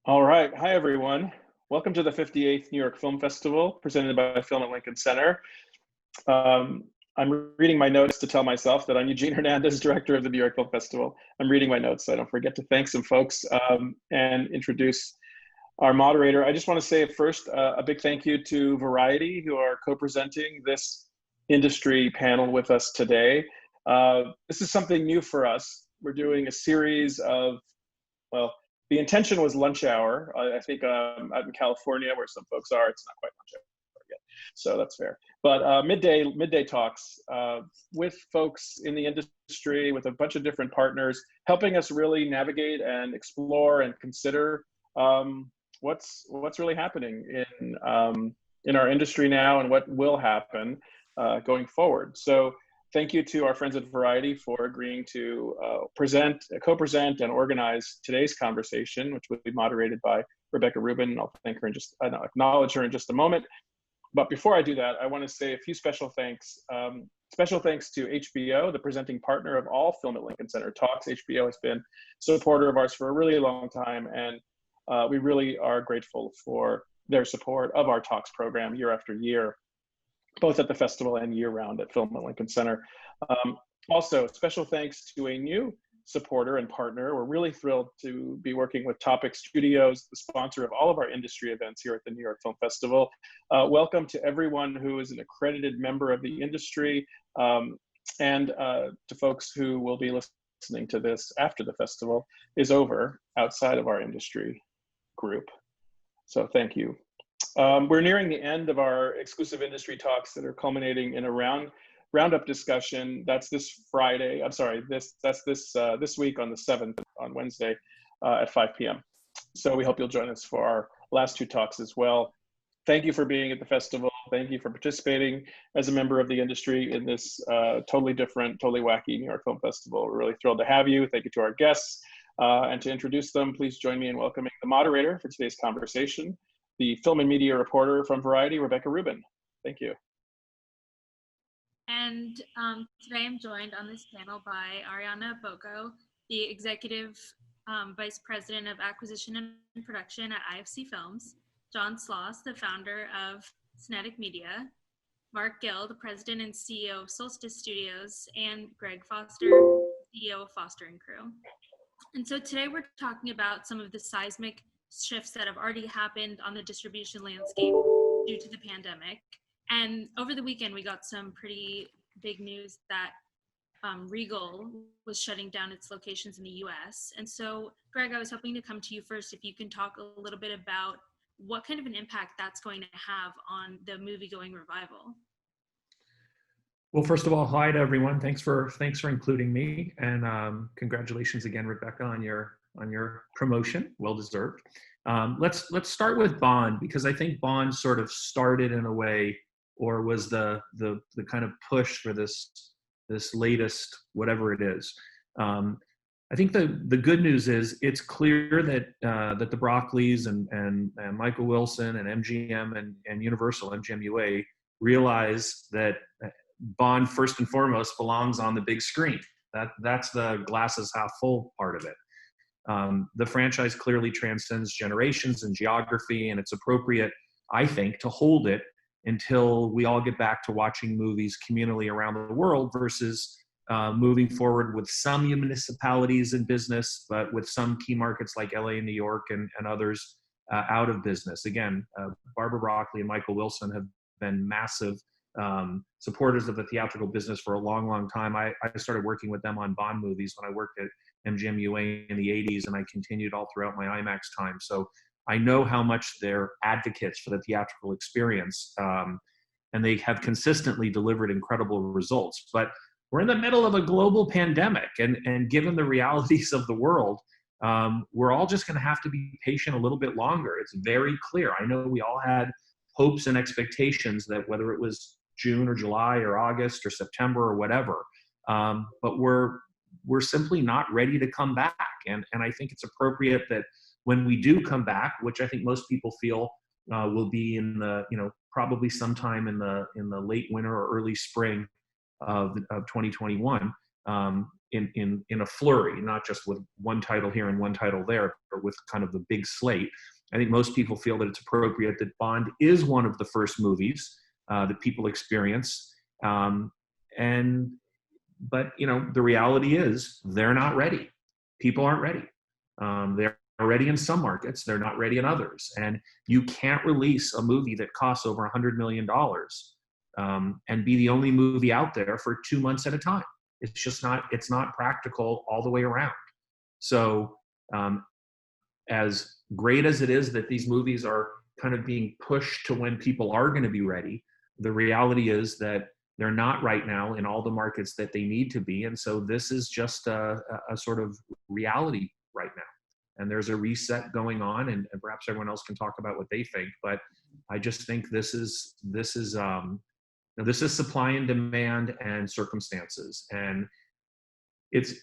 All right. Hi, everyone. Welcome to the 58th New York Film Festival, presented by Film at Lincoln Center. I'm reading my notes to tell myself that I'm Eugene Hernandez, director of the New York Film Festival. I'm reading my notes so I don't forget to thank some folks and introduce our moderator. I just want to say first a big thank you to Variety, who are co-presenting this industry panel with us today. This is something new for us. We're doing a series of, well, the intention was lunch hour. I think out in California, where some folks are, it's not quite lunch hour yet, so that's fair. But midday talks with folks in the industry, with a bunch of different partners, helping us really navigate and explore and consider what's really happening in our industry now and what will happen going forward. So thank you to our friends at Variety for agreeing to co-present and organize today's conversation, which will be moderated by Rebecca Rubin. I'll acknowledge her in just a moment. But before I do that, I want to say a few special thanks. Special thanks to HBO, the presenting partner of all Film at Lincoln Center talks. HBO has been a supporter of ours for a really long time, and we really are grateful for their support of our talks program year after year, both at the festival and year-round at Film at Lincoln Center. Also, special thanks to a new supporter and partner. We're really thrilled to be working with Topic Studios, the sponsor of all of our industry events here at the New York Film Festival. Welcome to everyone who is an accredited member of the industry, and to folks who will be listening to this after the festival is over, outside of our industry group. So thank you. We're nearing the end of our exclusive industry talks that are culminating in a roundup discussion. That's this Friday. I'm sorry, this week on the 7th, on Wednesday at 5 p.m. So we hope you'll join us for our last two talks as well. Thank you for being at the festival. Thank you for participating as a member of the industry in this totally different, totally wacky New York Film Festival. We're really thrilled to have you. Thank you to our guests. And to introduce them, please join me in welcoming the moderator for today's conversation, the film and media reporter from Variety, Rebecca Rubin. Thank you. And today I'm joined on this panel by Arianna Bocco, the Executive Vice President of Acquisition and Production at IFC Films, John Sloss, the founder of Cinetic Media, Mark Gill, the President and CEO of Solstice Studios, and Greg Foster, CEO of Foster & Crew. And so today we're talking about some of the seismic shifts that have already happened on the distribution landscape due to the pandemic. And over the weekend, we got some pretty big news that Regal was shutting down its locations in the US. And so, Greg, I was hoping to come to you first, if you can talk a little bit about what kind of an impact that's going to have on the movie-going revival. Well, first of all, hi to everyone. Thanks for including me, and congratulations again, Rebecca, on your promotion. Well deserved. Let's start with Bond, because I think Bond sort of started in a way, or was the kind of push for this latest whatever it is. I think the good news is it's clear that that the Broccoli's and Michael Wilson and MGM and Universal, MGM-UA, realize that Bond first and foremost belongs on the big screen. That's the glasses half full part of it. The franchise clearly transcends generations and geography, and it's appropriate, I think, to hold it until we all get back to watching movies communally around the world versus moving forward with some municipalities in business, but with some key markets like LA and New York and others out of business. Again, Barbara Broccoli and Michael Wilson have been massive supporters of the theatrical business for a long, long time. I started working with them on Bond movies when I worked at MGM-UA in the 80s, and I continued all throughout my IMAX time. So I know how much they're advocates for the theatrical experience, and they have consistently delivered incredible results. But we're in the middle of a global pandemic, and given the realities of the world, we're all just going to have to be patient a little bit longer. It's very clear. I know we all had hopes and expectations that whether it was June or July or August or September or whatever, but we're simply not ready to come back. And I think it's appropriate that when we do come back, which I think most people feel will be in the, probably sometime in the late winter or early spring of 2021, in a flurry, not just with one title here and one title there, but with kind of the big slate. I think most people feel that it's appropriate that Bond is one of the first movies that people experience. But you know, the reality is they're not ready. People aren't ready. They're ready in some markets, they're not ready in others. And you can't release a movie that costs over $100 million and be the only movie out there for 2 months at a time. It's just not, it's not practical all the way around. So as great as it is that these movies are kind of being pushed to when people are going to be ready, the reality is that they're not right now in all the markets that they need to be. And so this is just a sort of reality right now. And there's a reset going on, and perhaps everyone else can talk about what they think. But I just think this is supply and demand and circumstances. And it's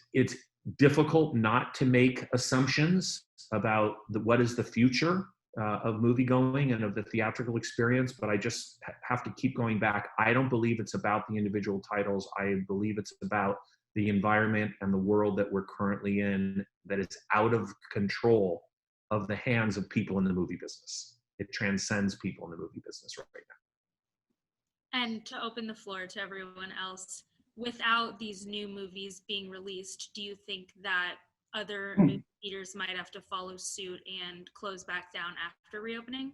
difficult not to make assumptions about what is the future of movie going and of the theatrical experience, but I just have to keep going back. I don't believe it's about the individual titles. I believe it's about the environment and the world that we're currently in, that is out of control of the hands of people in the movie business. It transcends people in the movie business right now. And to open the floor to everyone else, without these new movies being released, do you think that other movie theaters might have to follow suit and close back down after reopening?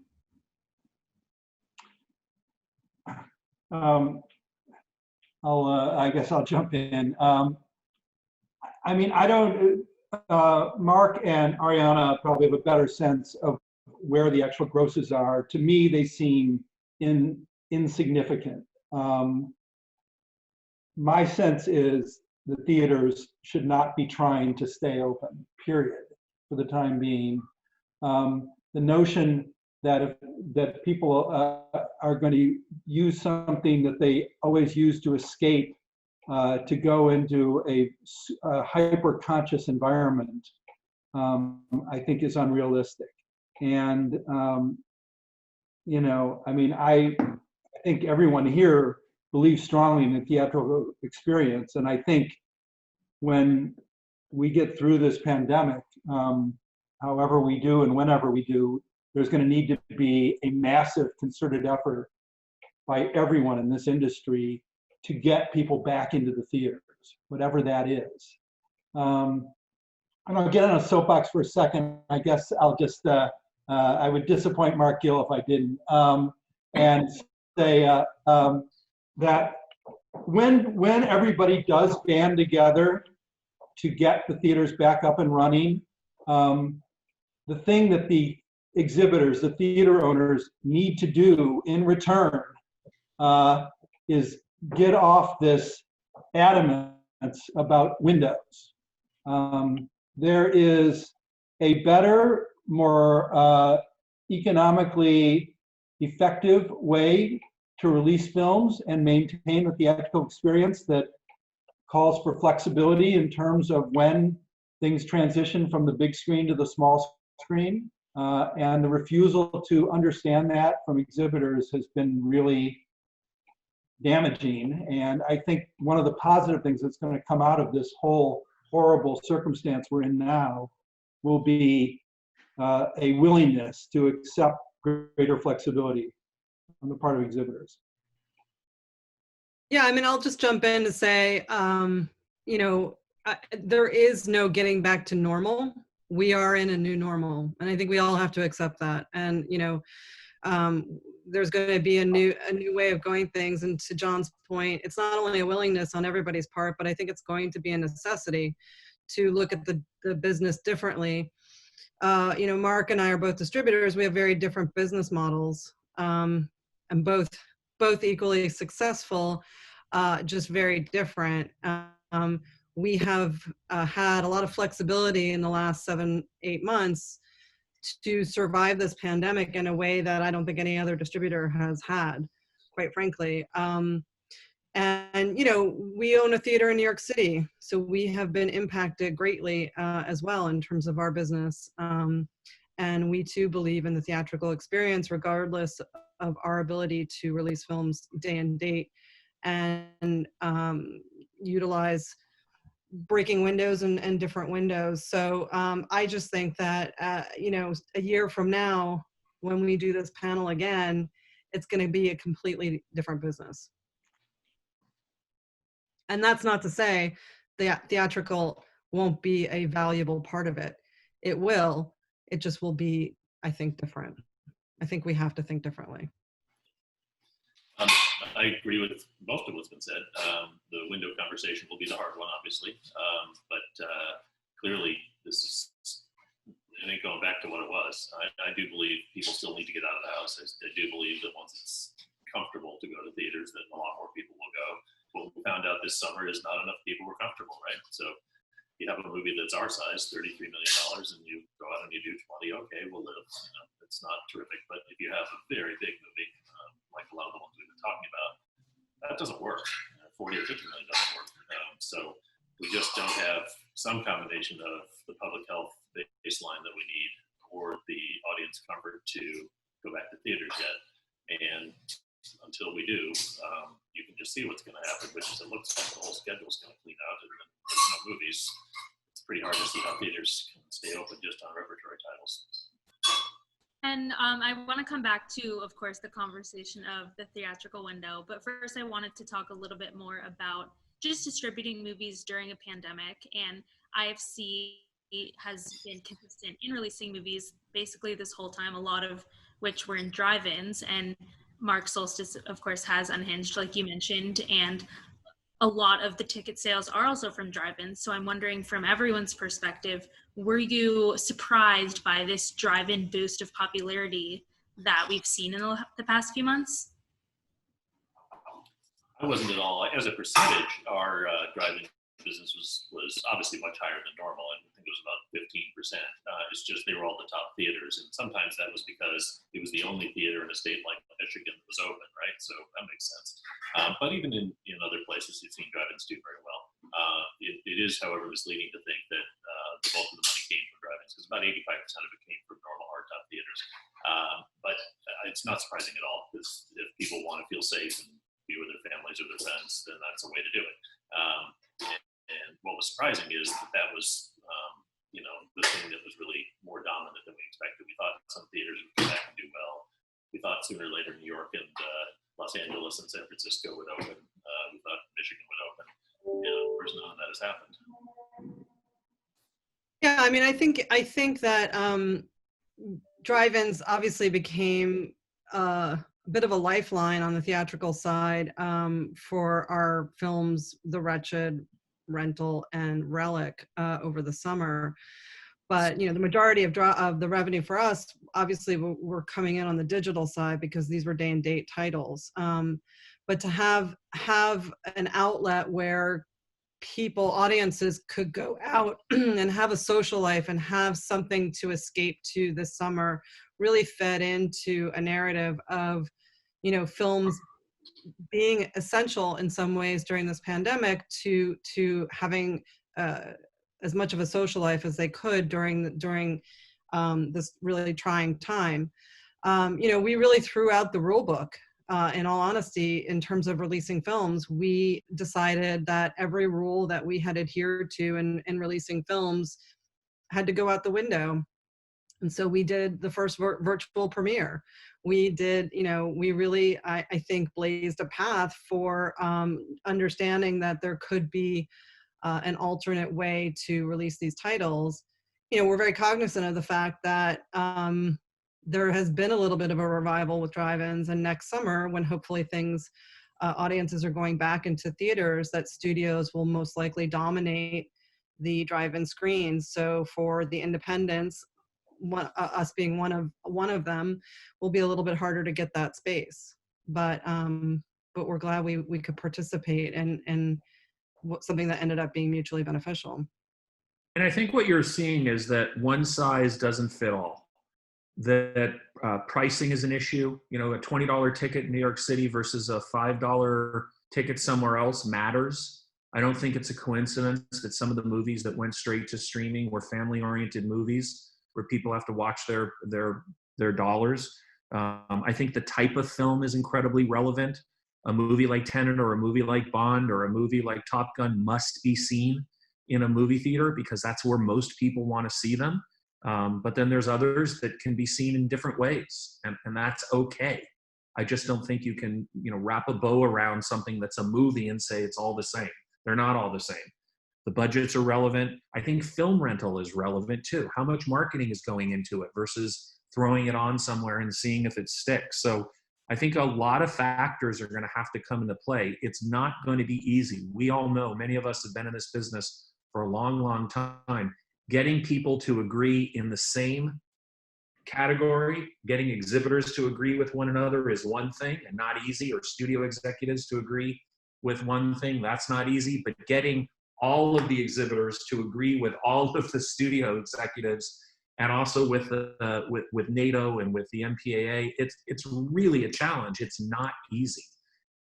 I guess I'll jump in. I mean, I don't, Mark and Arianna probably have a better sense of where the actual grosses are. To me, they seem insignificant. My sense is the theaters should not be trying to stay open, period, for the time being. The notion that that people are going to use something that they always use to escape, to go into a hyper-conscious environment, I think is unrealistic. And, you know, I mean, I think everyone here believes strongly in the theatrical experience. And I think when we get through this pandemic, however we do and whenever we do, there's going to need to be a massive concerted effort by everyone in this industry to get people back into the theaters, whatever that is. I'm going to get on a soapbox for a second. I guess I'll just, I would disappoint Mark Gill if I didn't, and say that when everybody does band together to get the theaters back up and running, the thing that the exhibitors, the theater owners need to do in return is get off this adamance about windows. There is a better, more economically effective way to release films and maintain the theatrical experience that calls for flexibility in terms of when things transition from the big screen to the small screen. And the refusal to understand that from exhibitors has been really damaging. And I think one of the positive things that's going to come out of this whole horrible circumstance we're in now will be a willingness to accept greater flexibility on the part of exhibitors. Yeah, I mean, I'll just jump in to say, you know, there is no getting back to normal. We are in a new normal, and I think we all have to accept that. And you know, there's going to be a new way of going things. And to John's point, it's not only a willingness on everybody's part, but I think it's going to be a necessity to look at the business differently. You know, Mark and I are both distributors. We have very different business models, and both equally successful, just very different. We have had a lot of flexibility in the last 7-8 months to survive this pandemic in a way that I don't think any other distributor has had, quite frankly. And you know, we own a theater in New York City, so we have been impacted greatly as well in terms of our business. And we too believe in the theatrical experience, regardless of our ability to release films day and date and utilize breaking windows and different windows. So I just think that, you know, a year from now, when we do this panel again, it's going to be a completely different business. And that's not to say the theatrical won't be a valuable part of it. It will. It just will be, I think, different. I think we have to think differently. I agree with most of what's been said. The window conversation will be the hard one, obviously. But clearly, this is, I think, going back to what it was. I do believe people still need to get out of the house. I do believe that once it's comfortable to go to theaters, that a lot more people will go. What we found out this summer is not enough people were comfortable, right? So you have a movie that's our size, $33 million, and you go out and you do 20, okay, we'll live. You know, it's not terrific, but if you have a very big movie, like a lot of the ones we've been talking about, that doesn't work. 40 or 50 million doesn't work. So we just don't have some combination of the public health baseline that we need or the audience comfort to go back to theaters yet. And until we do, you can just see what's going to happen, which is it looks like the whole schedule is going to clean out and there's no movies. It's pretty hard to see how theaters can stay open just on repertory titles. And I want to come back to, of course, the conversation of the theatrical window. But first, I wanted to talk a little bit more about just distributing movies during a pandemic. And IFC has been consistent in releasing movies basically this whole time, a lot of which were in drive-ins. And Mark Solstice, of course, has Unhinged, like you mentioned. And a lot of the ticket sales are also from drive-ins. So I'm wondering, from everyone's perspective, were you surprised by this drive-in boost of popularity that we've seen in the past few months? I wasn't at all. As a percentage, our drive-in business was obviously much higher than normal. I think it was about 15%. It's just they were all the top theaters, and sometimes that was because it was the only theater in a state like Michigan that was open, right? So that makes sense. But even in other places, you've seen drive-ins do very well. It is, however, misleading to think that the bulk of the money came from drive-ins, because about 85% of it came from normal hardtop theaters. But it's not surprising at all, because if people want to feel safe and be with their families or their friends, then that's a way to do it. And what was surprising is that was, the thing that was really more dominant than we expected. We thought some theaters would come back and do well. We thought sooner or later New York and Los Angeles and San Francisco would open. We thought Michigan would open. And of course, none of that has happened. Yeah, I mean, I think that drive-ins obviously became a bit of a lifeline on the theatrical side for our films, The Wretched, Rental, and Relic over the summer. But the majority of the revenue for us, obviously, were coming in on the digital side because these were day and date titles. But to have an outlet where audiences could go out and have a social life and have something to escape to this summer really fed into a narrative of, films being essential in some ways during this pandemic to having as much of a social life as they could during this really trying time. We really threw out the rule book. In all honesty, in terms of releasing films, we decided that every rule that we had adhered to in releasing films had to go out the window. And so we did the first virtual premiere. We did, we really, I think, blazed a path for understanding that there could be an alternate way to release these titles. We're very cognizant of the fact that there has been a little bit of a revival with drive-ins, and next summer, when hopefully audiences are going back into theaters, that studios will most likely dominate the drive-in screens. So for the independents, us being one of them, will be a little bit harder to get that space. But we're glad we could participate in something that ended up being mutually beneficial. And I think what you're seeing is that one size doesn't fit all. That pricing is an issue. A $20 ticket in New York City versus a $5 ticket somewhere else matters. I don't think it's a coincidence that some of the movies that went straight to streaming were family-oriented movies where people have to watch their dollars. I think the type of film is incredibly relevant. A movie like Tenet or a movie like Bond or a movie like Top Gun must be seen in a movie theater because that's where most people want to see them. But then there's others that can be seen in different ways, and that's okay. I just don't think you can, wrap a bow around something that's a movie and say it's all the same. They're not all the same. The budgets are relevant. I think film rental is relevant too. How much marketing is going into it versus throwing it on somewhere and seeing if it sticks. So I think a lot of factors are going to have to come into play. It's not going to be easy. We all know, many of us have been in this business for a long, long time. Getting people to agree in the same category, getting exhibitors to agree with one another is one thing and not easy, or studio executives to agree with one thing, that's not easy. But getting all of the exhibitors to agree with all of the studio executives, and also with with NATO and with the MPAA, it's really a challenge. It's not easy.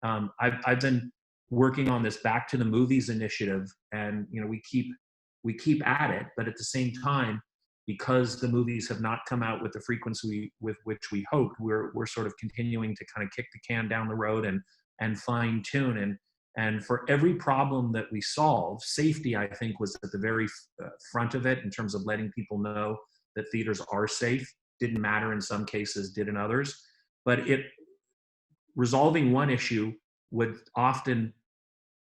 I've been working on this Back to the Movies initiative, and we keep at it, but at the same time, because the movies have not come out with the frequency with which we hoped, we're sort of continuing to kind of kick the can down the road and fine tune. And for every problem that we solve, safety, I think, was at the very front of it in terms of letting people know that theaters are safe. Didn't matter in some cases, did in others. But resolving one issue would often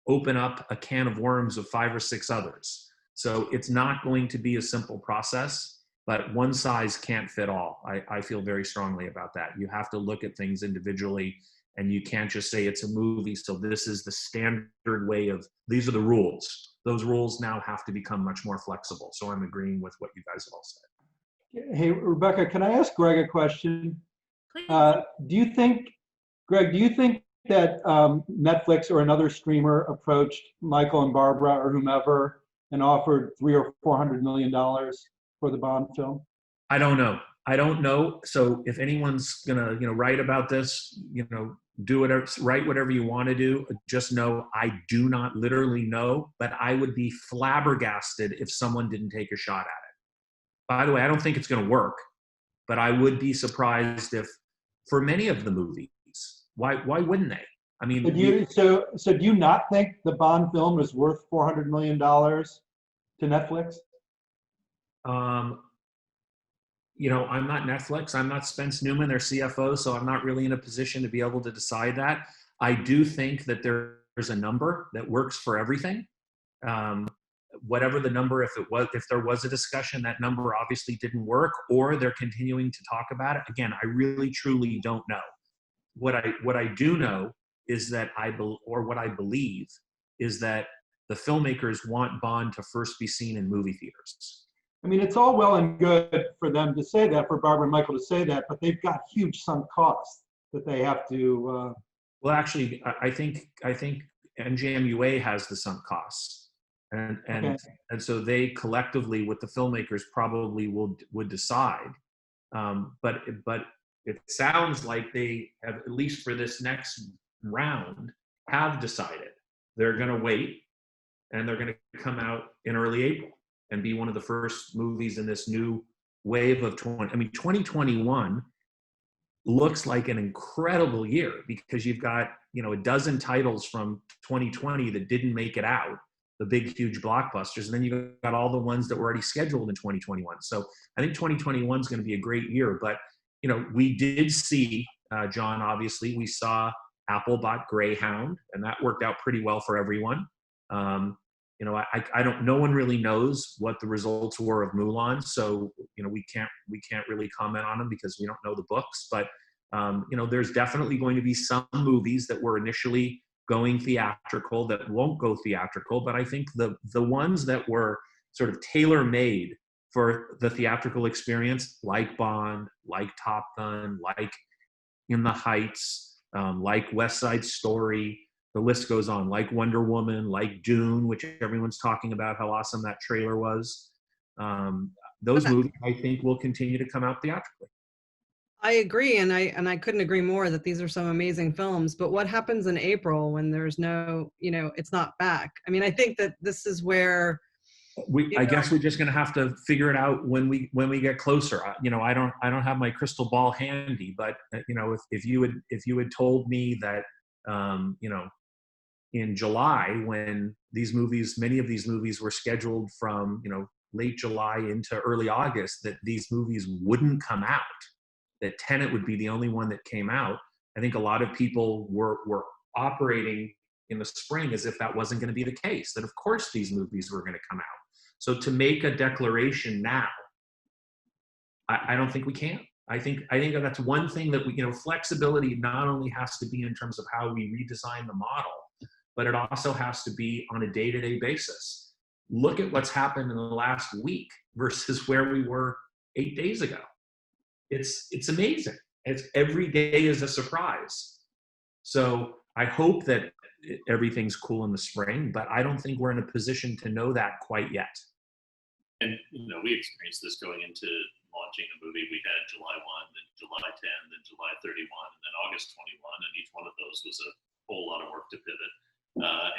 open up a can of worms of 5 or 6 others. So it's not going to be a simple process, but one size can't fit all. I feel very strongly about that. You have to look at things individually, and you can't just say it's a movie, so this is the standard way of, these are the rules. Those rules now have to become much more flexible. So I'm agreeing with what you guys have all said. Hey, Rebecca, can I ask Greg a question? Please. Do you think that Netflix or another streamer approached Michael and Barbara or whomever and offered $300 or $400 million for the Bond film? I don't know. So if anyone's gonna, write about this, do whatever, write whatever you want to do. Just know I do not literally know, but I would be flabbergasted if someone didn't take a shot at it. By the way, I don't think it's going to work, but I would be surprised if, for many of the movies, why wouldn't they? I mean, so do you not think the Bond film is worth $400 million to Netflix? I'm not Netflix. I'm not Spence Newman, their CFO, so I'm not really in a position to be able to decide that. I do think that there's a number that works for everything. Whatever the number, if there was a discussion, that number obviously didn't work, or they're continuing to talk about it. Again, I really, truly don't know. What I do know is that what I believe is that the filmmakers want Bond to first be seen in movie theaters. I mean, it's all well and good for them to say that, for Barbara and Michael to say that, but they've got huge sunk costs that they have to. Well, actually, I think NJMUA has the sunk costs, and so they collectively, with the filmmakers, probably would decide. But it sounds like they have, at least for this next round, have decided they're going to wait, and they're going to come out in early April and be one of the first movies in this new wave of 2021 looks like an incredible year, because you've got, a dozen titles from 2020 that didn't make it out, the big, huge blockbusters, and then you've got all the ones that were already scheduled in 2021. So I think 2021 is going to be a great year. But, we did see, John, obviously, we saw Apple bought Greyhound, and that worked out pretty well for everyone. No one really knows what the results were of Mulan, so we can't really comment on them because we don't know the books. But there's definitely going to be some movies that were initially going theatrical that won't go theatrical. But I think the ones that were sort of tailor-made for the theatrical experience, like Bond, like Top Gun, like In the Heights, like West Side Story. The list goes on, like Wonder Woman, like Dune, which everyone's talking about how awesome that trailer was. Those movies, I think, will continue to come out theatrically. I agree, and I couldn't agree more that these are some amazing films. But what happens in April when there's no, it's not back? I mean, I think that this is where I guess we're just going to have to figure it out when we get closer. I don't have my crystal ball handy, but if you had told me that in July, when these movies, many of these movies were scheduled from, you know, late July into early August, that these movies wouldn't come out, that Tenet would be the only one that came out. I think a lot of people were operating in the spring as if that wasn't going to be the case, that of course these movies were going to come out. So to make a declaration now, I don't think we can. I think that's one thing that we, you know, flexibility not only has to be in terms of how we redesign the model, but it also has to be on a day-to-day basis. Look at what's happened in the last week versus where we were 8 days ago. It's amazing. It's every day is a surprise. So I hope that everything's cool in the spring, but I don't think we're in a position to know that quite yet. And, you know, we experienced this going into launching a movie. We had July 1, then July 10, then July 31, and then August 21, and each one of those was a whole lot of work to pivot.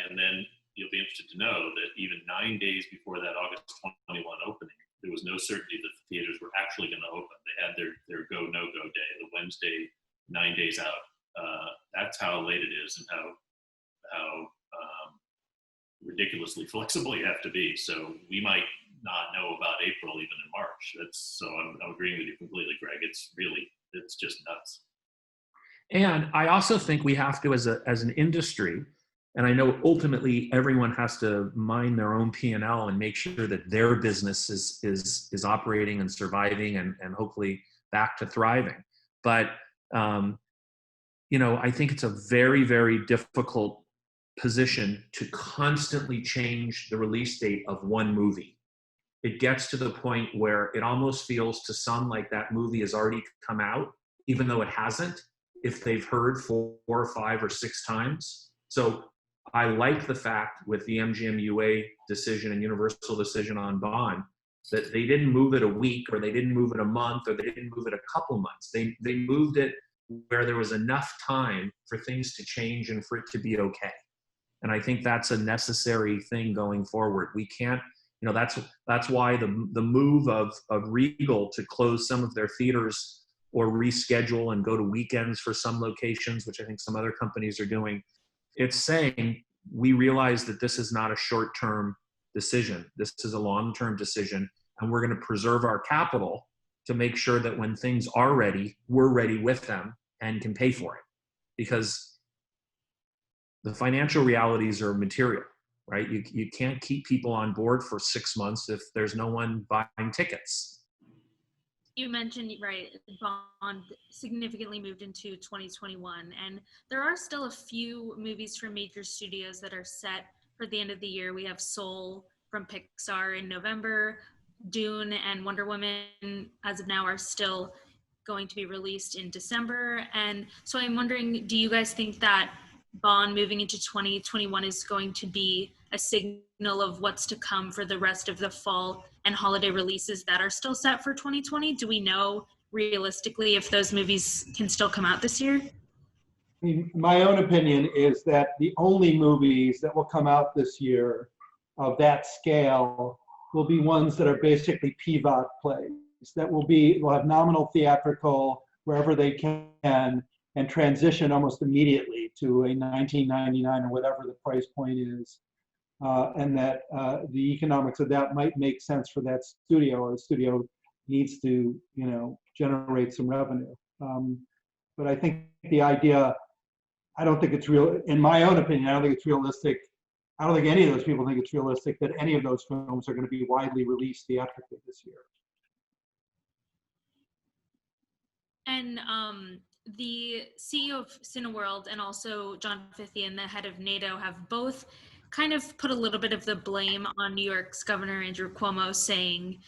And then you'll be interested to know that even 9 days before that August 21 opening, there was no certainty that the theaters were actually going to open. They had their go, no-go day, the Wednesday, 9 days out. That's how late it is and how ridiculously flexible you have to be. So we might not know about April even in March. So I'm agreeing with you completely, Greg. It's just nuts. And I also think we have to, as an industry, and I know ultimately everyone has to mind their own P&L and make sure that their business is operating and surviving and hopefully back to thriving. But you know, I think it's a very, very difficult position to constantly change the release date of one movie. It gets to the point where it almost feels to some like that movie has already come out, even though it hasn't, if they've heard 4 or 5 or 6 times. So I like the fact with the MGM-UA decision and Universal decision on Bond, that they didn't move it a week, or they didn't move it a month, or they didn't move it a couple months. They moved it where there was enough time for things to change and for it to be okay. And I think that's a necessary thing going forward. We can't, you know, that's why the move of Regal to close some of their theaters or reschedule and go to weekends for some locations, which I think some other companies are doing, it's saying we realize that this is not a short-term decision. This is a long-term decision, and we're going to preserve our capital to make sure that when things are ready, we're ready with them and can pay for it. Because the financial realities are material, right? You can't keep people on board for 6 months if there's no one buying tickets. You mentioned, right, Bond significantly moved into 2021, and there are still a few movies from major studios that are set for the end of the year. We have Soul from Pixar in November, Dune and Wonder Woman, as of now, are still going to be released in December. And so I'm wondering, do you guys think that Bond moving into 2021 is going to be a signal of what's to come for the rest of the fall and holiday releases that are still set for 2020? Do we know realistically if those movies can still come out this year? I mean, my own opinion is that the only movies that will come out this year of that scale will be ones that are basically pivot plays, that will have nominal theatrical wherever they can, and transition almost immediately to a $19.99 or whatever the price point is, and that the economics of that might make sense for that studio, or the studio needs to, you know, generate some revenue. But I think the idea, I don't think it's real, in my own opinion, I don't think it's realistic. I don't think any of those people think it's realistic that any of those films are going to be widely released theatrically this year. And the CEO of Cineworld and also John Fithian, the head of NATO, have both kind of put a little bit of the blame on New York's Governor Andrew Cuomo, saying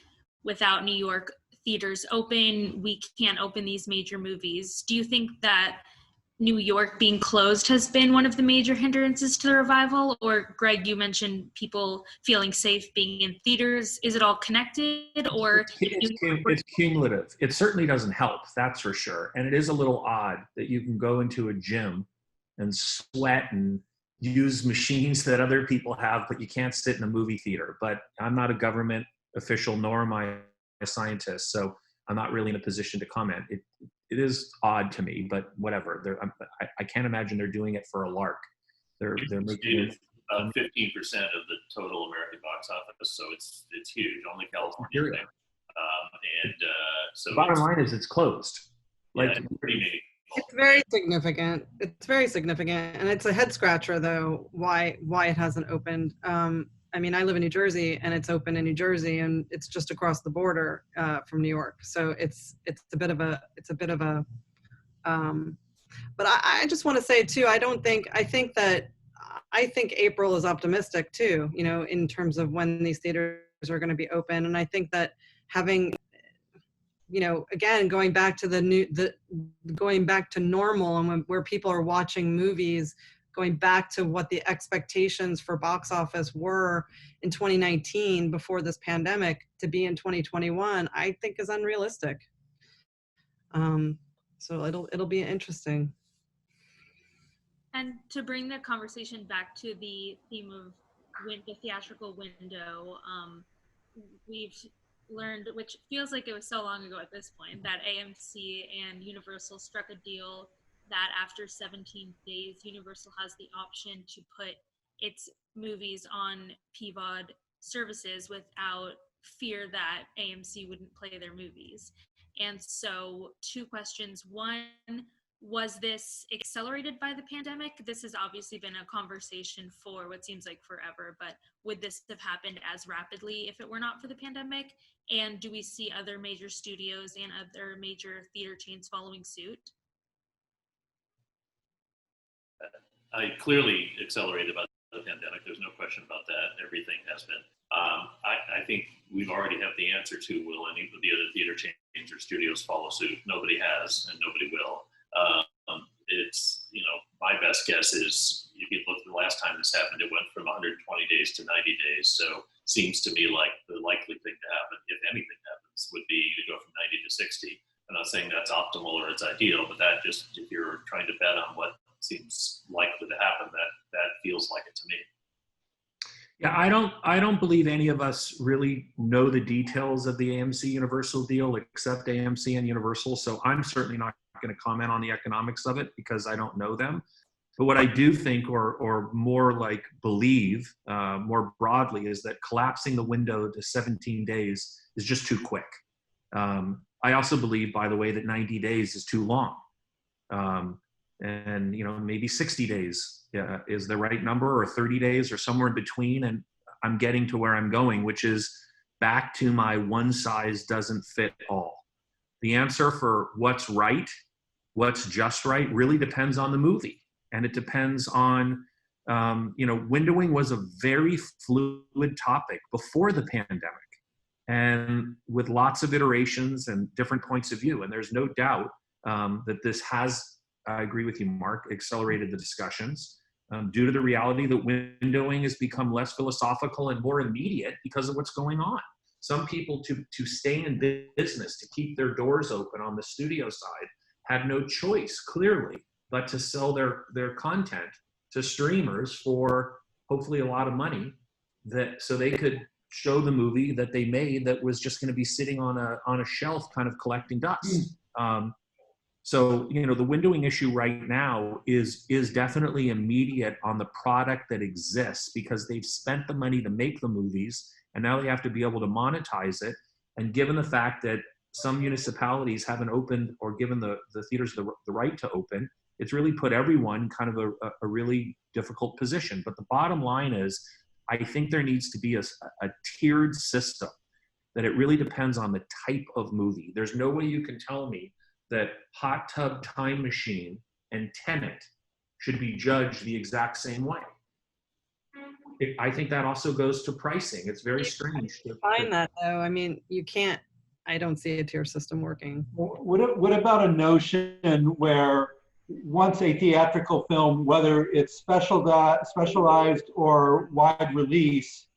without New York theaters open, we can't open these major movies. Do you think that New York being closed has been one of the major hindrances to the revival? Or Greg, you mentioned people feeling safe being in theaters. Is it all connected, or? It's cumulative. It certainly doesn't help, that's for sure. And it is a little odd that you can go into a gym and sweat and use machines that other people have, but you can't sit in a movie theater. But I'm not a government official, nor am I a scientist, so I'm not really in a position to comment. It is odd to me, but whatever. I can't imagine they're doing it for a lark. they're making It's about 15% of the total American box office, so it's huge. Only California. So the bottom line is it's closed. Yeah, Like, it's pretty meaningful. It's very significant. It's very significant, and it's a head scratcher though. Why it hasn't opened? I mean, I live in New Jersey, and it's open in New Jersey, and it's just across the border from New York. So it's a bit of a. But I just want to say too. I think April is optimistic too. You know, in terms of when these theaters are going to be open, and I think that having, you know, again, going back to normal, and where people are watching movies, going back to what the expectations for box office were in 2019 before this pandemic to be in 2021, I think is unrealistic. So it'll be interesting. And to bring the conversation back to the theme of the theatrical window, we've learned, which feels like it was so long ago at this point, that AMC and Universal struck a deal that after 17 days, Universal has the option to put its movies on PVOD services without fear that AMC wouldn't play their movies. And so 2 questions. One, was this accelerated by the pandemic? This has obviously been a conversation for what seems like forever, but would this have happened as rapidly if it were not for the pandemic? And do we see other major studios and other major theater chains following suit? I clearly accelerated by the pandemic. There's no question about that. Everything has been. I think we've already have the answer to will any of the other theater chains or studios follow suit. Nobody has, and nobody will. It's, you know, my best guess is if you look at the last time this happened, it went from 120 days to 90 days. So seems to me like the likely thing to happen, if anything happens, would be to go from 90 to 60. I'm not saying that's optimal or it's ideal, but that just, if you're trying to bet on what seems likely to happen, that feels like it to me. yeah, I don't believe any of us really know the details of the AMC Universal deal except AMC and Universal. So I'm certainly not going to comment on the economics of it because I don't know them. But what I do think, or more like believe more broadly, is that collapsing the window to 17 days is just too quick. I also believe, by the way, that 90 days is too long. And, you know, maybe 60 days is the right number, or 30 days, or somewhere in between. And I'm getting to where I'm going, which is back to my one size doesn't fit all. The answer for what's right, what's just right, really depends on the movie. And it depends on, you know, windowing was a very fluid topic before the pandemic, and with lots of iterations and different points of view. And there's no doubt that this has, I agree with you, Mark, accelerated the discussions due to the reality that windowing has become less philosophical and more immediate because of what's going on. Some people, to stay in business, to keep their doors open on the studio side, had no choice, clearly, but to sell their content to streamers for hopefully a lot of money, so they could show the movie that they made that was just going to be sitting on a shelf kind of collecting dust. So, you know, the windowing issue right now is definitely immediate on the product that exists, because they've spent the money to make the movies and now they have to be able to monetize it. And given the fact that some municipalities haven't opened or given the theaters the right to open, it's really put everyone kind of a really difficult position. But the bottom line is, I think there needs to be a tiered system, that it really depends on the type of movie. There's no way you can tell me that Hot Tub Time Machine and Tenet should be judged the exact same way. I think that also goes to pricing. It's very strange. Find that though. I mean, you can't. I don't see a tier system working. What about a notion where once a theatrical film, whether it's specialized or wide release,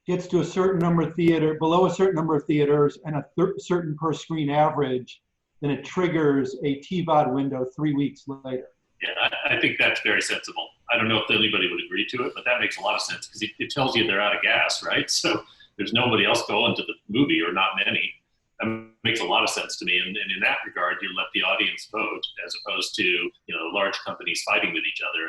gets to a certain number of below a certain number of theaters and a certain per screen average, then it triggers a TVOD window 3 weeks later? Yeah, I think that's very sensible. I don't know if anybody would agree to it, but that makes a lot of sense, because it tells you they're out of gas, right? So there's nobody else going to the movie, or not many. That makes a lot of sense to me. And in that regard, you let the audience vote, as opposed to, you know, large companies fighting with each other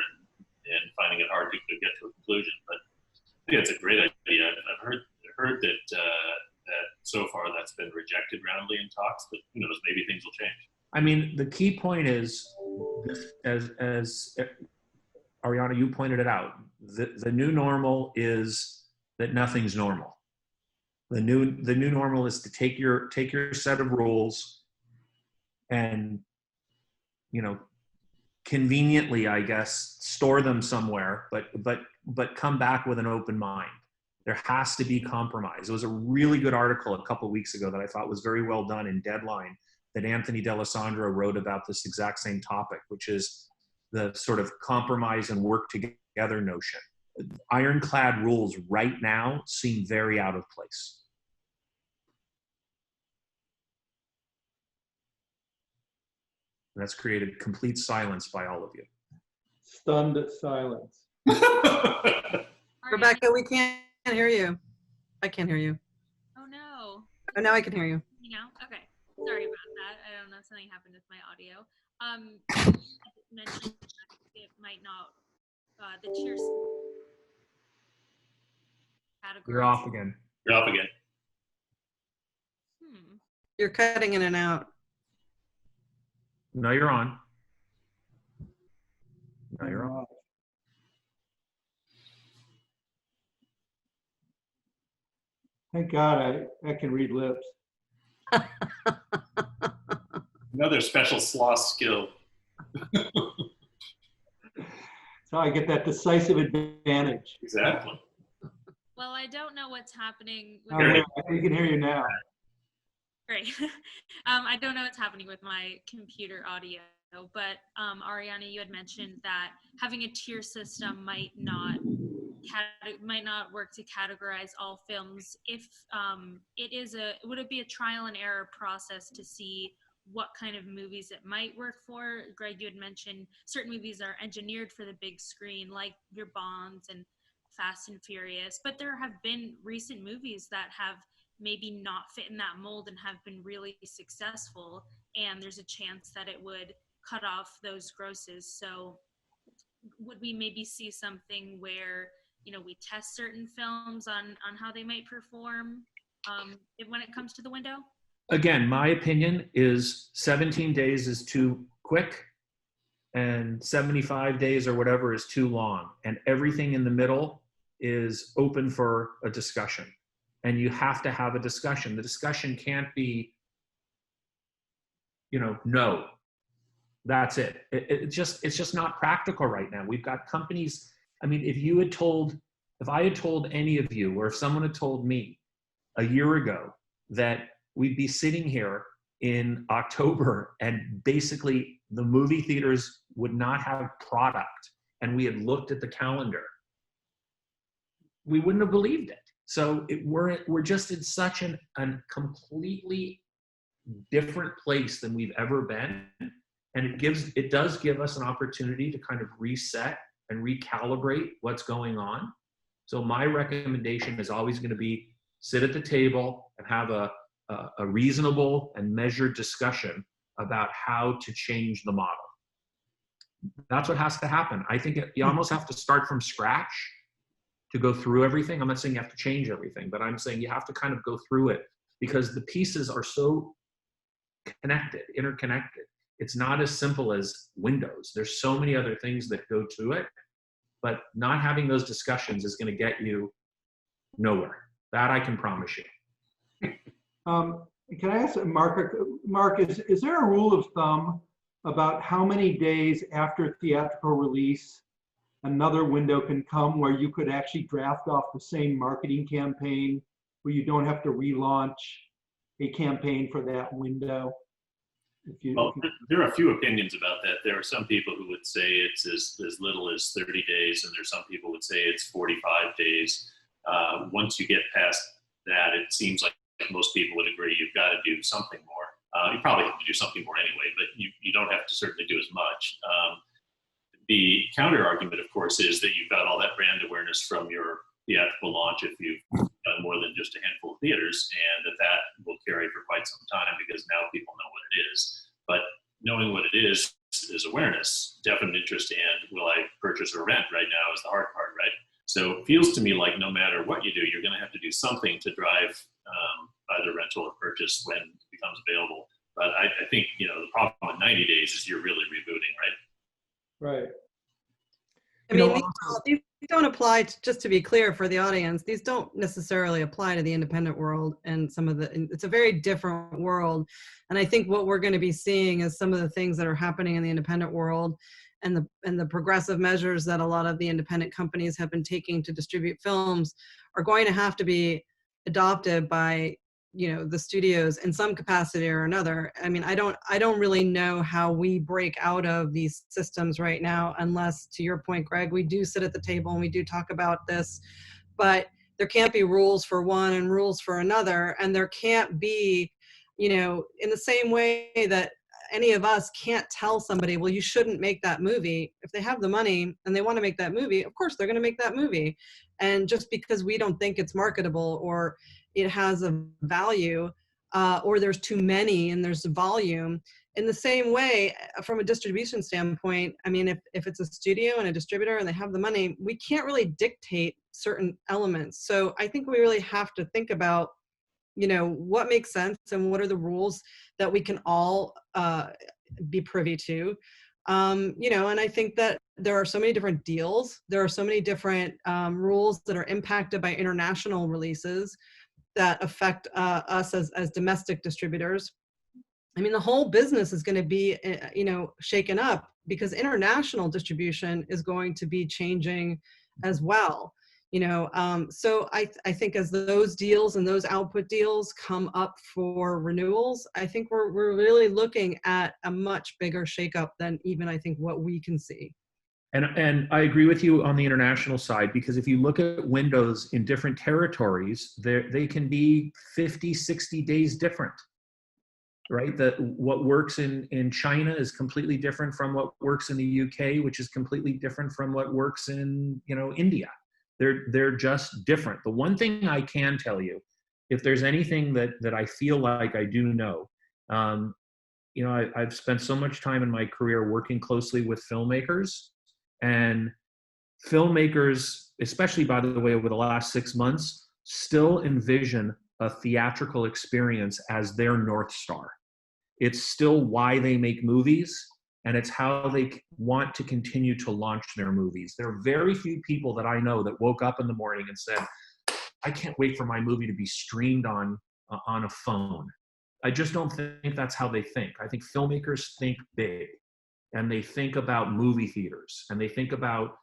and finding it hard to get to a conclusion. But I think it's a great idea. I've heard that that so far that's been rejected roundly in talks, but who knows, maybe things will change. I mean, the key point is, as Arianna, you pointed it out, the new normal is that nothing's normal. The new normal is to take your set of rules and, you know, conveniently, I guess, store them somewhere, but come back with an open mind. There has to be compromise. There was a really good article a couple of weeks ago that I thought was very well done in Deadline that Anthony D'Alessandro wrote about this exact same topic, which is the sort of compromise and work together notion. Ironclad rules right now seem very out of place. And that's created complete silence by all of you. Stunned silence. Rebecca, we can't hear you. I can't hear you. Oh no. Oh, now I can hear you. You know? Okay. Sorry about that. I don't know, something happened with my audio. You mentioned that it might not, the tiers category. You're off again. You're off again. You're cutting in and out. No, you're on. No, you're on. Thank God I can read lips. Another special Sloss skill. So I get that decisive advantage. Exactly. Well, I don't know what's happening with We can hear you now. Great. I don't know what's happening with my computer audio, but Arianna, you had mentioned that having a tier system might not work to categorize all films. If would it be a trial and error process to see what kind of movies it might work for? Greg, you had mentioned certain movies are engineered for the big screen, like your Bonds and Fast and Furious, but there have been recent movies that have maybe not fit in that mold and have been really successful, and there's a chance that it would cut off those grosses. So would we maybe see something where, you know, we test certain films on how they might perform when it comes to the window? Again, my opinion is 17 days is too quick and 75 days or whatever is too long, and everything in the middle is open for a discussion. And you have to have a discussion. The discussion can't be, you know, no, that's it. It's just not practical right now. We've got companies. I mean, if I had told any of you, or if someone had told me a year ago that we'd be sitting here in October and basically the movie theaters would not have product, and we had looked at the calendar, we wouldn't have believed it. So we're just in such a completely different place than we've ever been. And it does give us an opportunity to kind of reset and recalibrate what's going on. So my recommendation is always going to be sit at the table and have a reasonable and measured discussion about how to change the model. That's what has to happen. I think you almost have to start from scratch to go through everything. I'm not saying you have to change everything, but I'm saying you have to kind of go through it because the pieces are so interconnected. It's not as simple as Windows. There's so many other things that go to it, but not having those discussions is going to get you nowhere. That I can promise you. Can I ask Mark, is there a rule of thumb about how many days after theatrical release another window can come where you could actually draft off the same marketing campaign, where you don't have to relaunch a campaign for that window? There are a few opinions about that. There are some people who would say it's as little as 30 days, and there's some people who would say it's 45 days. Once you get past that, it seems like most people would agree you've got to do something more. You probably have to do something more anyway, but you don't have to certainly do as much. The counter argument, of course, is that you've got all that brand awareness from your theatrical launch if you've done more than just a handful of theaters, and that will carry for quite some time because now people know what it is. But knowing what it is awareness, definite interest, and will I purchase purchase or rent right now is the hard part, right? So it feels to me like no matter what you do, you're going to have to do something to drive either rental or purchase when it becomes available. But I think, the problem with 90 days is you're really rebooting, right? Right. I mean, these don't apply, just to be clear for the audience, these don't necessarily apply to the independent world and it's a very different world. And I think what we're going to be seeing is some of the things that are happening in the independent world and the progressive measures that a lot of the independent companies have been taking to distribute films are going to have to be adopted by the studios in some capacity or another. I mean, I don't really know how we break out of these systems right now, unless, to your point, Greg, we do sit at the table and we do talk about this, but there can't be rules for one and rules for another. And there can't be, in the same way that any of us can't tell somebody, well, you shouldn't make that movie. If they have the money and they want to make that movie, of course they're going to make that movie. And just because we don't think it's marketable or it has a value, or there's too many and there's volume, in the same way, from a distribution standpoint, I mean, if it's a studio and a distributor and they have the money, we can't really dictate certain elements. So I think we really have to think about, what makes sense and what are the rules that we can all be privy to. And I think that there are so many different deals. There are so many different rules that are impacted by international releases that affect us as domestic distributors. I mean, the whole business is going to be, shaken up because international distribution is going to be changing as well. So I think as those deals and those output deals come up for renewals, I think we're really looking at a much bigger shakeup than even I think what we can see. And I agree with you on the international side, because if you look at windows in different territories, they can be 50, 60 days different, right? What works in China is completely different from what works in the UK, which is completely different from what works in, India. They're just different. The one thing I can tell you, if there's anything that I feel like I do know, I've spent so much time in my career working closely with filmmakers. And filmmakers, especially, by the way, over the last 6 months, still envision a theatrical experience as their North Star. It's still why they make movies, and it's how they want to continue to launch their movies. There are very few people that I know that woke up in the morning and said, I can't wait for my movie to be streamed on a phone. I just don't think that's how they think. I think filmmakers think big. And they think about movie theaters, and they think about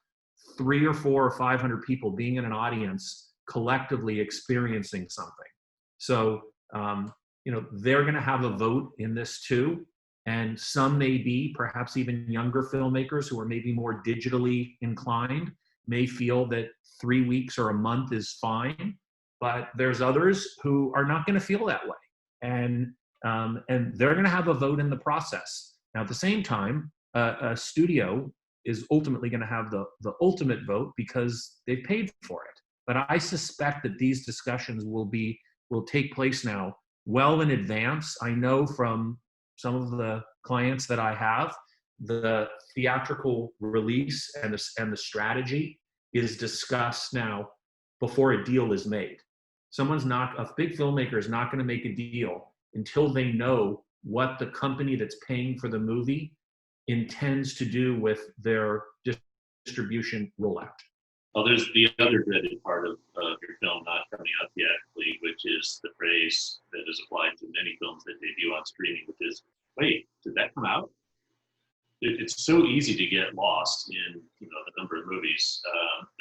300 or 400 or 500 people being in an audience collectively experiencing something. So, they're going to have a vote in this too. And some may be, perhaps even younger filmmakers who are maybe more digitally inclined, may feel that 3 weeks or a month is fine. But there's others who are not going to feel that way. And they're going to have a vote in the process. Now, at the same time, a studio is ultimately going to have the ultimate vote because they've paid for it. But I suspect that these discussions will take place now well in advance. I know from some of the clients that I have, the theatrical release and the strategy is discussed now before a deal is made. A big filmmaker is not going to make a deal until they know what the company that's paying for the movie intends to do with their distribution rollout. Well, there's the other dreaded part of your film not coming out theatrically, which is the phrase that is applied to many films that debut on streaming, which is, wait, did that come out? It's so easy to get lost in the number of movies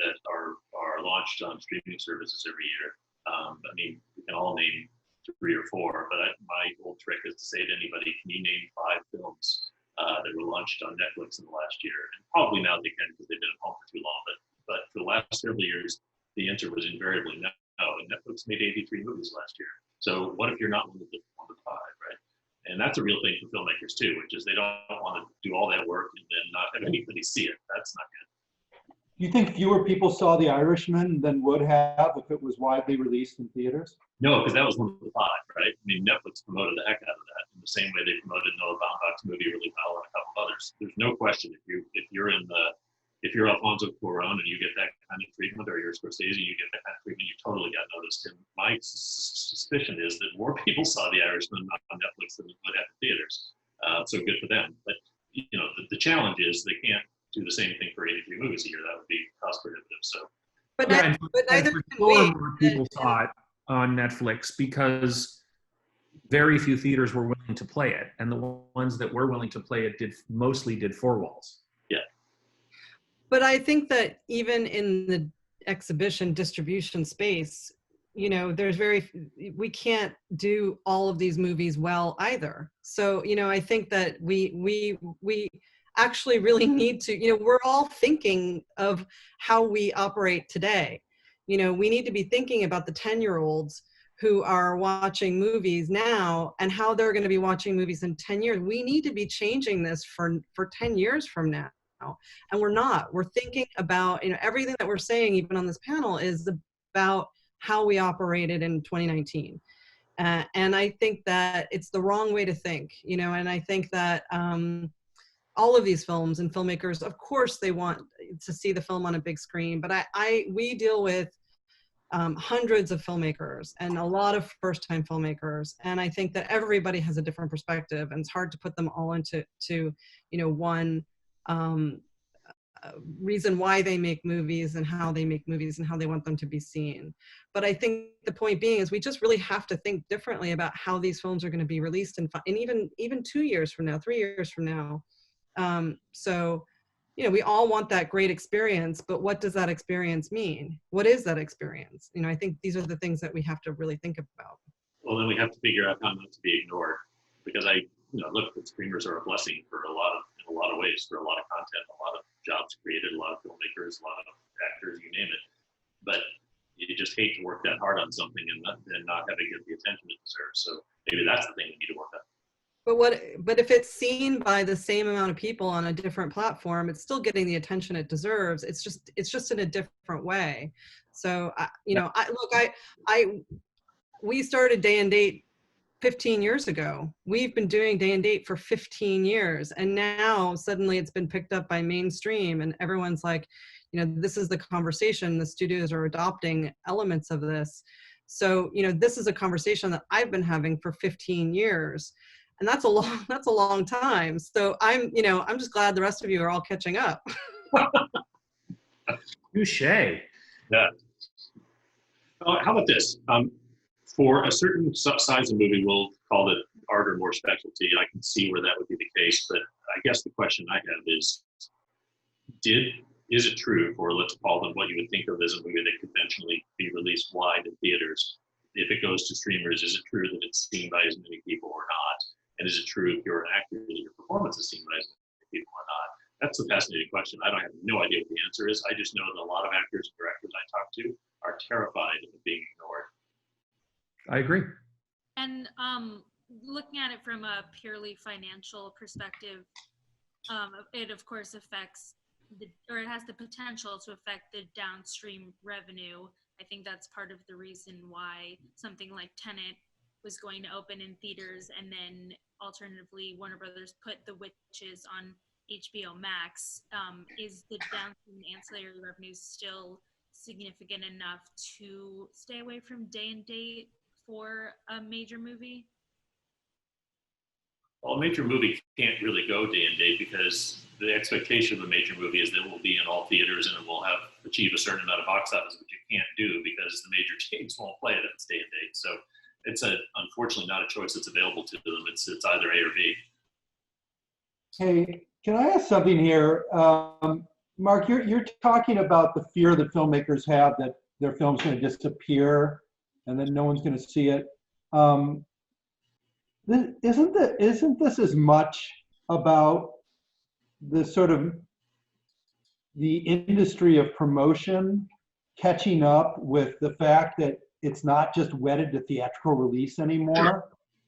that are launched on streaming services every year. I mean, we can all name 3 or 4, but my old trick is to say to anybody, can you name 5 films that were launched on Netflix in the last year? And probably now they can because they've been at home for too long, but for the last several years, the answer was invariably no, and Netflix made 83 movies last year. So what if you're not one of the 5, right? And that's a real thing for filmmakers too, which is they don't want to do all that work and then not have anybody see it. That's not good. Do you think fewer people saw The Irishman than would have if it was widely released in theaters? No, because that was one of the 5, right? I mean, Netflix promoted the heck out of that in the same way they promoted Noah Baumbach's movie really well and a couple of others. There's no question if you're in the if you're Alfonso Cuarón and you get that kind of treatment, or you're Scorsese, you get that kind of treatment, you totally got noticed. And my suspicion is that more people saw The Irishman on Netflix than would at the theaters. So good for them. But you know, the challenge is they can't do the same thing for 83 movies a year. That would be cost prohibitive. So, But, Yeah, but neither for can sure we. more people saw it on Netflix because very few theaters were willing to play it, and the ones that were willing to play it mostly did four walls. yeah. But I think that even in the exhibition distribution space, you know, we can't do all of these movies well either. So, you know, I think that we actually really need to, you know, we're all thinking of how we operate today. You know, we need to be thinking about the 10-year-olds who are watching movies now and how they're going to be watching movies in 10 years. We need to be changing this for 10 years from now. And we're not. We're thinking about, you know, everything that we're saying, even on this panel, is about how we operated in 2019. And I think that it's the wrong way to think, you know, and I think that all of these films and filmmakers, of course, they want to see the film on a big screen, but we deal with hundreds of filmmakers and a lot of first-time filmmakers, and I think that everybody has a different perspective, and it's hard to put them all into you know, one reason why they make movies and how they make movies and how they want them to be seen. But I think the point being is we just really have to think differently about how these films are going to be released in even 2 years from now, 3 years from now. So, you know, we all want that great experience, but what does that experience mean? What is that experience? You know, I think these are the things that we have to really think about. Well, then we have to figure out how not to be ignored, because you know, look, the streamers are a blessing in a lot of ways, for a lot of content, a lot of jobs created, a lot of filmmakers, a lot of actors, you name it. But you just hate to work that hard on something and not have it get the attention it deserves. So maybe that's the thing we need to work on. But if it's seen by the same amount of people on a different platform, it's still getting the attention it deserves. It's just in a different way. So you know, we started Day and Date 15 years ago. We've been doing Day and Date for 15 years, and now suddenly it's been picked up by mainstream, and everyone's like, you know, this is the conversation. The studios are adopting elements of this. So, you know, this is a conversation that I've been having for 15 years. And that's a long time. So I'm just glad the rest of you are all catching up. Touche. Yeah. How about this? For a certain size of movie, we'll call it art or more specialty. I can see where that would be the case, but I guess the question I have is it true for, let's call them what you would think of as a movie that could eventually be released wide in theaters? If it goes to streamers, is it true that it's seen by as many people or not? And is it true if you're an actor that your performance is seen by as many people or not? That's a fascinating question. I have no idea what the answer is. I just know that a lot of actors and directors I talk to are terrified of being ignored. I agree. And looking at it from a purely financial perspective, it of course affects it has the potential to affect the downstream revenue. I think that's part of the reason why something like Tenet was going to open in theaters, and then alternatively Warner Brothers put The Witches on HBO Max. Is the downstream ancillary revenues still significant enough to stay away from Day and Date for a major movie? Well, a major movie can't really go Day and Date because the expectation of a major movie is that it will be in all theaters and it will achieve a certain amount of box office, which you can't do because the major chains won't play it if it's Day and Date. So it's unfortunately not a choice that's available to them. It's either A or B. Hey, can I ask something here? Mark, you're talking about the fear that filmmakers have that their film's going to disappear and that no one's going to see it. Isn't this as much about the sort of the industry of promotion catching up with the fact that it's not just wedded to theatrical release anymore? Sure.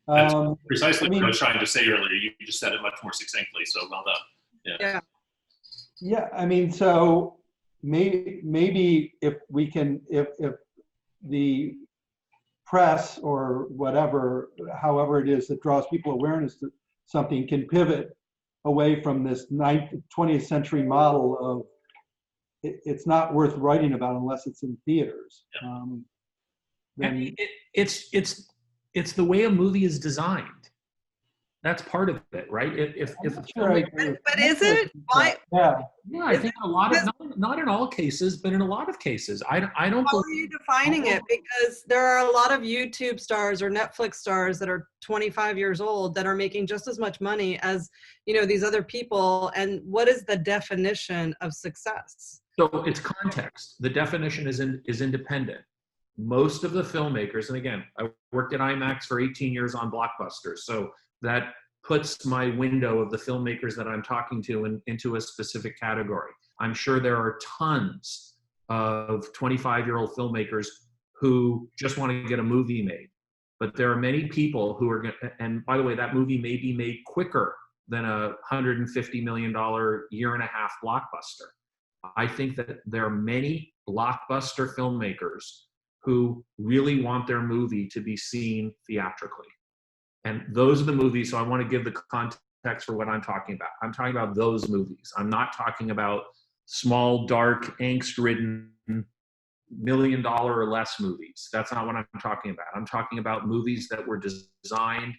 That's precisely what I was trying to say earlier. You just said it much more succinctly, so well done. Yeah. I mean, so maybe if the press or whatever, however it is that draws people awareness to something, can pivot away from this 20th century model of it's not worth writing about unless it's in theaters. Then It's the way a movie is designed. That's part of it, right? If I'm not sure I agree with But that. is it? Why? Yeah. yeah, I think in a lot of not in all cases, but in a lot of cases, I don't. How are you defining it? Because there are a lot of YouTube stars or Netflix stars that are 25 years old that are making just as much money as, you know, these other people. And what is the definition of success? So it's context. The definition is independent. Most of the filmmakers, and again, I worked at IMAX for 18 years on blockbusters, so that puts my window of the filmmakers that I'm talking to into a specific category. I'm sure there are tons of 25-year-old filmmakers who just want to get a movie made. But there are many people who are, and by the way, that movie may be made quicker than a $150 million year-and-a-half blockbuster. I think that there are many blockbuster filmmakers who really want their movie to be seen theatrically. And those are the movies, so I want to give the context for what I'm talking about. I'm talking about those movies. I'm not talking about small, dark, angst-ridden, $1 million or less movies. That's not what I'm talking about. I'm talking about movies that were designed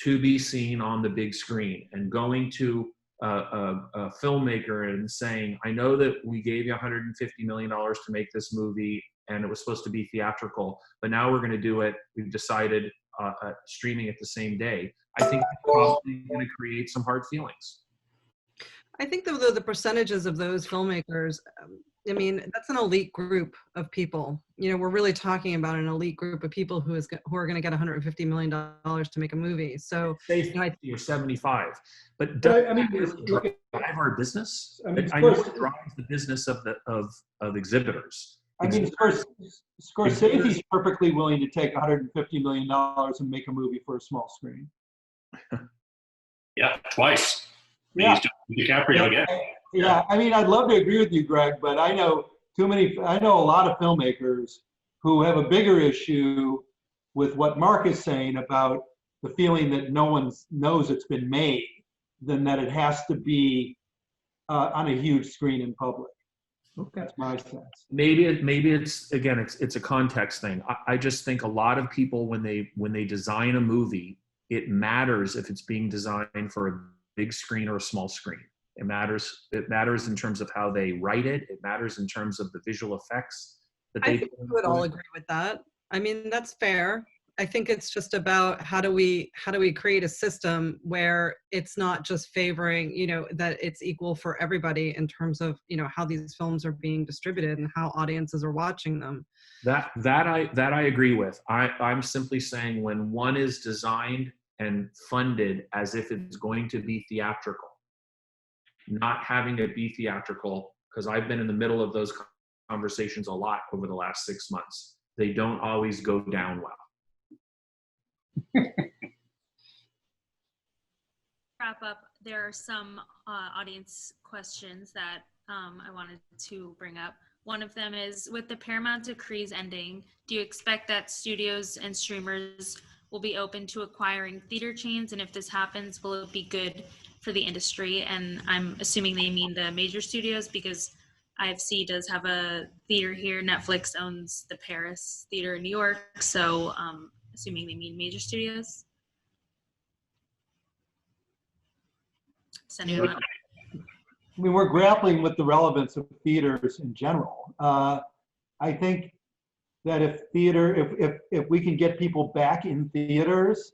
to be seen on the big screen, and going to a filmmaker and saying, I know that we gave you $150 million to make this movie and it was supposed to be theatrical, but now we're going to do it. We've decided streaming it the same day. I think it's probably going to create some hard feelings. I think the percentages of those filmmakers, I mean, that's an elite group of people. You know, we're really talking about an elite group of people who are going to get $150 million to make a movie. So, say 50 or 75, but I mean, really drive our business. I mean, I know it drives the business of exhibitors. I mean, Scorsese's perfectly willing to take $150 million and make a movie for a small screen. Yeah, twice. Yeah. DiCaprio again. Yeah, I mean, I'd love to agree with you, Greg, but I know a lot of filmmakers who have a bigger issue with what Mark is saying about the feeling that no one knows it's been made than that it has to be on a huge screen in public. Okay. That's my sense. Maybe it's again, it's a context thing. I just think a lot of people, when they design a movie, it matters if it's being designed for a big screen or a small screen. It matters in terms of how they write it. It matters in terms of the visual effects that they. I think we would all agree with that. I mean, that's fair. I think it's just about how do we create a system where it's not just favoring, you know, that it's equal for everybody in terms of, you know, how these films are being distributed and how audiences are watching them. That I agree with. I'm simply saying when one is designed and funded as if it's going to be theatrical, not having it be theatrical, because I've been in the middle of those conversations a lot over the last 6 months. They don't always go down well. Wrap up, there are some audience questions that I wanted to bring up. One of them is, with the Paramount decrees ending, do you expect that studios and streamers will be open to acquiring theater chains? And if this happens, will it be good for the industry? And I'm assuming they mean the major studios, because IFC does have a theater here. Netflix owns the Paris theater in New York. So assuming they mean major studios. I mean, we're grappling with the relevance of theaters in general. I think that if we can get people back in theaters,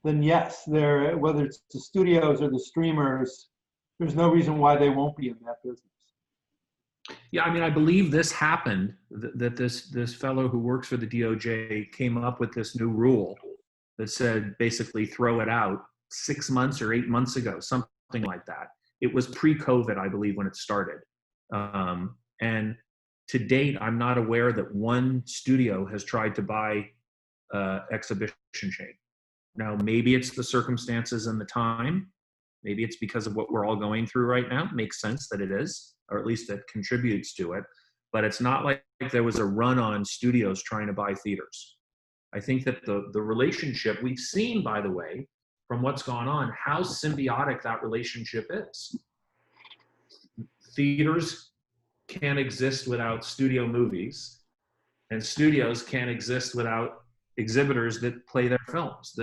then yes, whether it's the studios or the streamers, there's no reason why they won't be in that business. Yeah, I mean, I believe this happened, that this fellow who works for the DOJ came up with this new rule that said basically throw it out 6 months or 8 months ago, something like that. It was pre-COVID, I believe, when it started. And to date, I'm not aware that one studio has tried to buy exhibition chain. Now, maybe it's the circumstances and the time. Maybe it's because of what we're all going through right now. It makes sense that it is, or at least it contributes to it. But it's not like there was a run on studios trying to buy theaters. I think that the relationship we've seen, by the way, from what's gone on, how symbiotic that relationship is. Theaters can't exist without studio movies, and studios can't exist without exhibitors that play their films.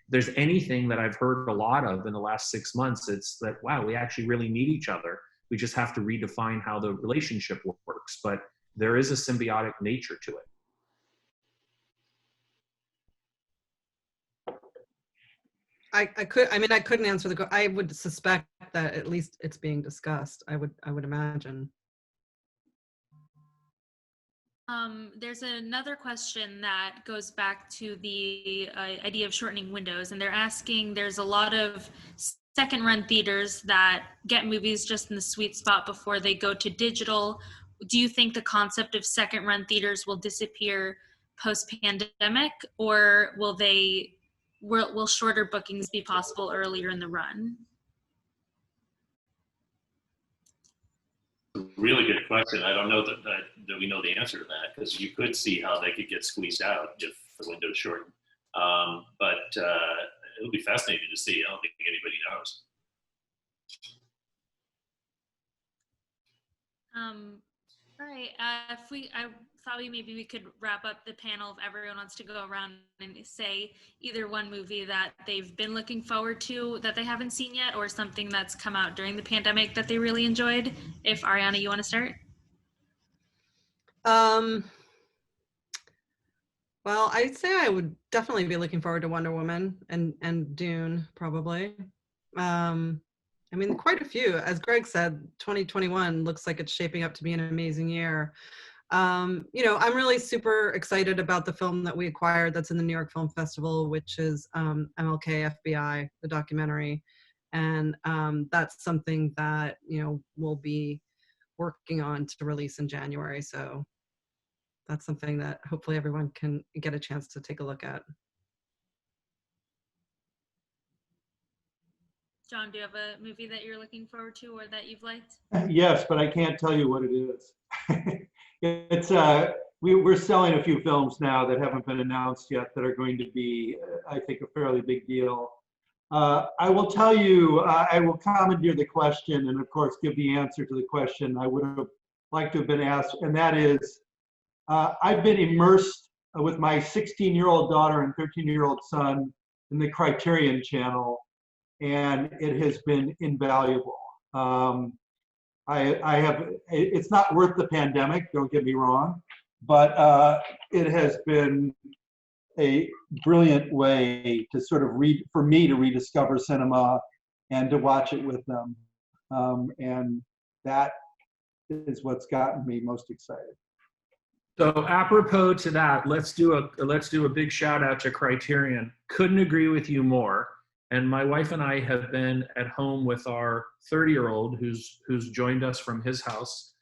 There's anything that I've heard a lot of in the last 6 months, it's that, wow, we actually really need each other. We just have to redefine how the relationship works, but there is a symbiotic nature to it. I couldn't answer the. I would suspect that at least it's being discussed. I would imagine. There's another question that goes back to the idea of shortening windows, and they're asking, there's a lot of second run theaters that get movies just in the sweet spot before they go to digital. Do you think the concept of second run theaters will disappear post-pandemic, or will shorter bookings be possible earlier in the run? Really good question. I don't know that we know the answer to that, because you could see how they could get squeezed out if the window's shortened. But it'll be fascinating to see. I don't think anybody knows. All right. I thought maybe we could wrap up the panel if everyone wants to go around and say either one movie that they've been looking forward to that they haven't seen yet, or something that's come out during the pandemic that they really enjoyed. If Arianna, you want to start? Well, I'd say I would definitely be looking forward to Wonder Woman and Dune, probably. I mean, quite a few. As Greg said, 2021 looks like it's shaping up to be an amazing year. I'm really super excited about the film that we acquired that's in the New York Film Festival, which is MLK-FBI, the documentary. And that's something that, we'll be working on to release in January. So that's something that hopefully everyone can get a chance to take a look at. John, do you have a movie that you're looking forward to or that you've liked? Yes, but I can't tell you what it is. It's we're selling a few films now that haven't been announced yet that are going to be, I think, a fairly big deal. I will tell you, I will commandeer the question and, of course, give the answer to the question I would have liked to have been asked, and that is, I've been immersed with my 16-year-old daughter and 13-year-old son in the Criterion channel, and it has been invaluable. It's not worth the pandemic, don't get me wrong, but it has been a brilliant way to sort of for me to rediscover cinema and to watch it with them. And that is what's gotten me most excited. So apropos to that, let's do a big shout out to Criterion. Couldn't agree with you more. And my wife and I have been at home with our 30-year-old who's joined us from his house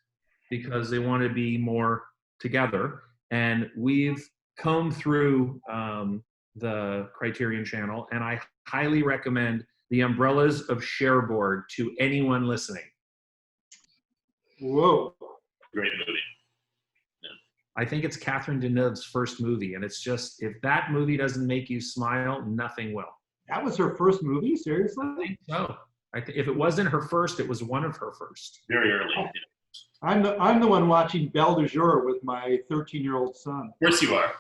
because they want to be more together. And we've combed through the Criterion channel, and I highly recommend The Umbrellas of Cherbourg to anyone listening. Whoa. Great movie. I think it's Catherine Deneuve's first movie, and it's just, if that movie doesn't make you smile, nothing will. That was her first movie? Seriously? I think so. If it wasn't her first, it was one of her first. Very early. Oh. Yeah. I'm the one watching Belle de Jour with my 13-year-old son. Of course you are.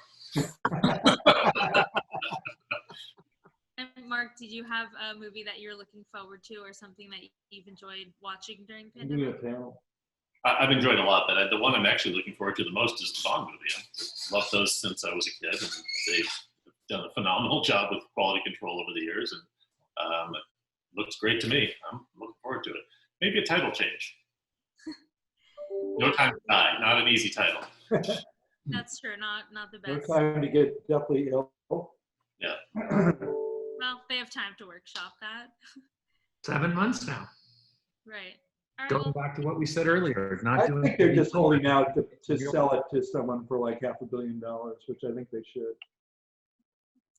And Mark, did you have a movie that you're looking forward to or something that you've enjoyed watching during the pandemic? I've enjoyed a lot, but the one I'm actually looking forward to the most is the Bond movie. I've loved those since I was a kid, and they've done a phenomenal job with quality control over the years, and it looks great to me. I'm looking forward to it. Maybe a title change. No Time to Die, not an easy title. That's true, not the best. No time to get deathly ill. Yeah. Well, they have time to workshop that. 7 months now. Right. All right, Going well, back to what we said earlier, I think they're just holding out to sell it to someone for like $500 million, which I think they should.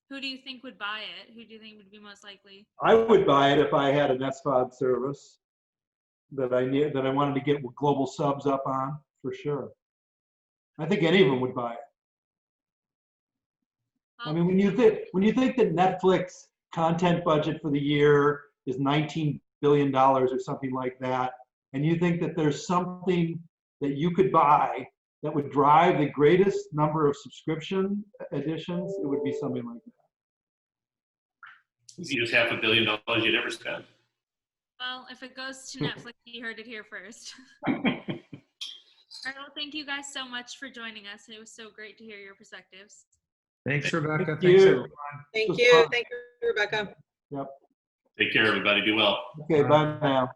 who do you think would buy it? Who do you think would be most likely? I would buy it if I had an SVOD service that I wanted to get global subs up on, for sure. I think any of them would buy it. I mean, when you think that Netflix content budget for the year is $19 billion or something like that, and you think that there's something that you could buy that would drive the greatest number of subscription additions, it would be something like that. Easy as $500 million you'd ever spend. Well, if it goes to Netflix, you heard it here first. All right, well, thank you guys so much for joining us. It was so great to hear your perspectives. Thanks, Rebecca. Thank Thanks, you. everyone. Thank was you. fun. Thank you, Rebecca. Yep. Take care, everybody. Be well. Okay, bye now.